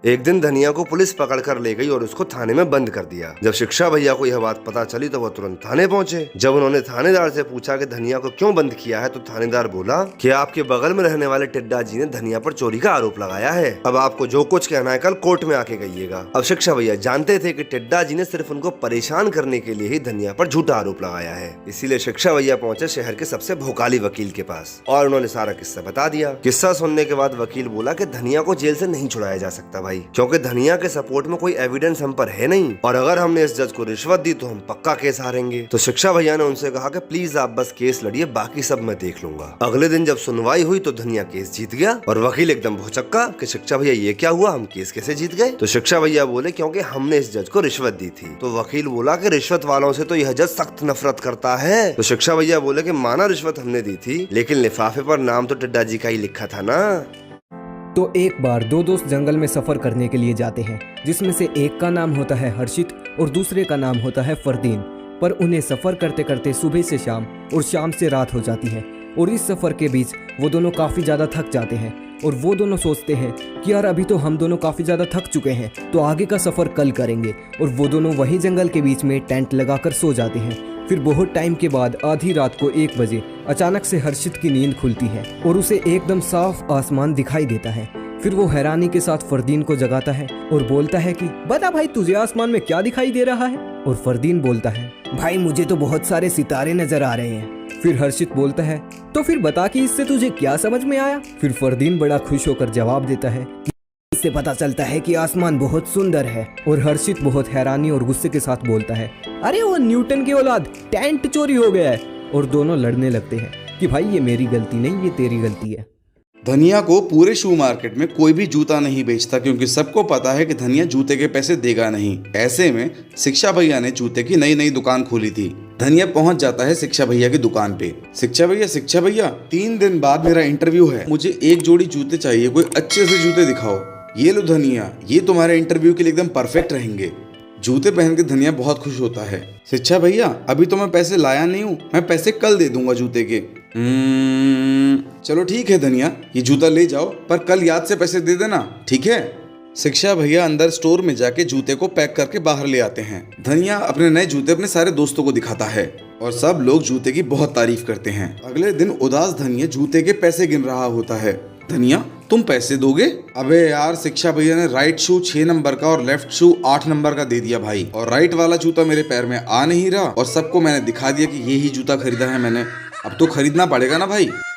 एक दिन धनिया को पुलिस पकड़ कर ले गई और उसको थाने में बंद कर दिया। जब शिक्षा भैया को यह बात पता चली तो वह तुरंत थाने पहुंचे। जब उन्होंने थानेदार से पूछा कि धनिया को क्यों बंद किया है तो थानेदार बोला कि आपके बगल में रहने वाले टिड्डा जी ने धनिया पर चोरी का आरोप लगाया है। अब आपको जो कुछ कहना है कल कोर्ट में आके कहिएगा। अब शिक्षा भैया जानते थे कि टिड्डा जी ने सिर्फ उनको परेशान करने के लिए ही धनिया पर झूठा आरोप लगाया है। इसीलिए शिक्षा भैया पहुंचे शहर के सबसे भोकाली वकील के पास और उन्होंने सारा किस्सा बता दिया। किस्सा सुनने के बाद वकील बोला कि धनिया को जेल से नहीं छुड़ाया जा सकता भाई, क्योंकि धनिया के सपोर्ट में कोई एविडेंस हम पर है नहीं, और अगर हमने इस जज को रिश्वत दी तो हम पक्का केस हारेंगे। तो शिक्षा भैया ने उनसे कहा कि प्लीज आप बस केस लड़िए, बाकी सब मैं देख लूंगा। अगले दिन जब सुनवाई हुई तो धनिया केस जीत गया और वकील एकदम भौचक्का कि शिक्षा भैया ये क्या हुआ, हम केस कैसे जीत गए? तो शिक्षा भैया बोले क्योंकि हमने इस जज को रिश्वत दी थी। तो वकील बोला कि रिश्वत वालों से तो यह जज सख्त नफरत करता है। तो शिक्षा भैया बोले कि माना रिश्वत हमने दी थी, लेकिन लिफाफे पर नाम तो टिड्डा जी का ही लिखा था ना। तो एक बार दो दोस्त जंगल में सफर करने के लिए जाते हैं, जिसमें से एक का नाम होता है हर्षित और दूसरे का नाम होता है फरदीन। पर उन्हें सफर करते करते सुबह से शाम और शाम से रात हो जाती है और इस सफर के बीच वो दोनों काफ़ी ज़्यादा थक जाते हैं और वो दोनों सोचते हैं कि यार अभी तो हम दोनों काफ़ी ज़्यादा थक चुके हैं, तो आगे का सफ़र कल करेंगे। और वो दोनों वहीं जंगल के बीच में टेंट लगाकर सो जाते हैं। फिर बहुत टाइम के बाद आधी रात को 1 बजे अचानक से हर्षित की नींद खुलती है और उसे एकदम साफ आसमान दिखाई देता है। फिर वो हैरानी के साथ फरदीन को जगाता है और बोलता है कि बता भाई, तुझे आसमान में क्या दिखाई दे रहा है? और फरदीन बोलता है भाई मुझे तो बहुत सारे सितारे नजर आ रहे हैं। फिर हर्षित बोलता है तो फिर बता कि इससे तुझे क्या समझ में आया? फिर फरदीन बड़ा खुश होकर जवाब देता है कि इससे पता चलता है कि आसमान बहुत सुंदर है। और हर्षित बहुत हैरानी और गुस्से के साथ बोलता है अरे वो न्यूटन की औलाद, टेंट चोरी हो गया है। और दोनों लड़ने लगते हैं कि भाई ये मेरी गलती नहीं, ये तेरी गलती है। धनिया को पूरे शू मार्केट में कोई भी जूता नहीं बेचता, क्योंकि सबको पता है कि धनिया जूते के पैसे देगा नहीं। ऐसे में शिक्षा भैया ने जूते की नई दुकान खोली थी। धनिया पहुंच जाता है शिक्षा भैया की दुकान पे। शिक्षा भैया 3 दिन बाद मेरा इंटरव्यू है, मुझे एक जोड़ी जूते चाहिए, कोई अच्छे से जूते दिखाओ। ये लो धनिया, ये तुम्हारे इंटरव्यू के लिए एकदम परफेक्ट रहेंगे। जूते पहन के धनिया बहुत खुश होता है। शिक्षा भैया अभी तो मैं पैसे लाया नहीं हूँ, मैं पैसे कल दे दूंगा जूते के। चलो ठीक है धनिया, ये जूता ले जाओ, पर कल याद से पैसे दे देना, ठीक है? शिक्षा भैया अंदर स्टोर में जाके जूते को पैक करके बाहर ले आते हैं। धनिया अपने नए जूते अपने सारे दोस्तों को दिखाता है और सब लोग जूते की बहुत तारीफ करते हैं। अगले दिन उदास धनिया जूते के पैसे गिन रहा होता है। धनिया तुम पैसे दोगे? अबे यार, शिक्षा भैया ने राइट शू 6 नंबर का और लेफ्ट शू 8 नंबर का दे दिया भाई, और राइट वाला जूता मेरे पैर में आ नहीं रहा और सबको मैंने दिखा दिया कि ये ही जूता खरीदा है मैंने। अब तो खरीदना पड़ेगा ना भाई।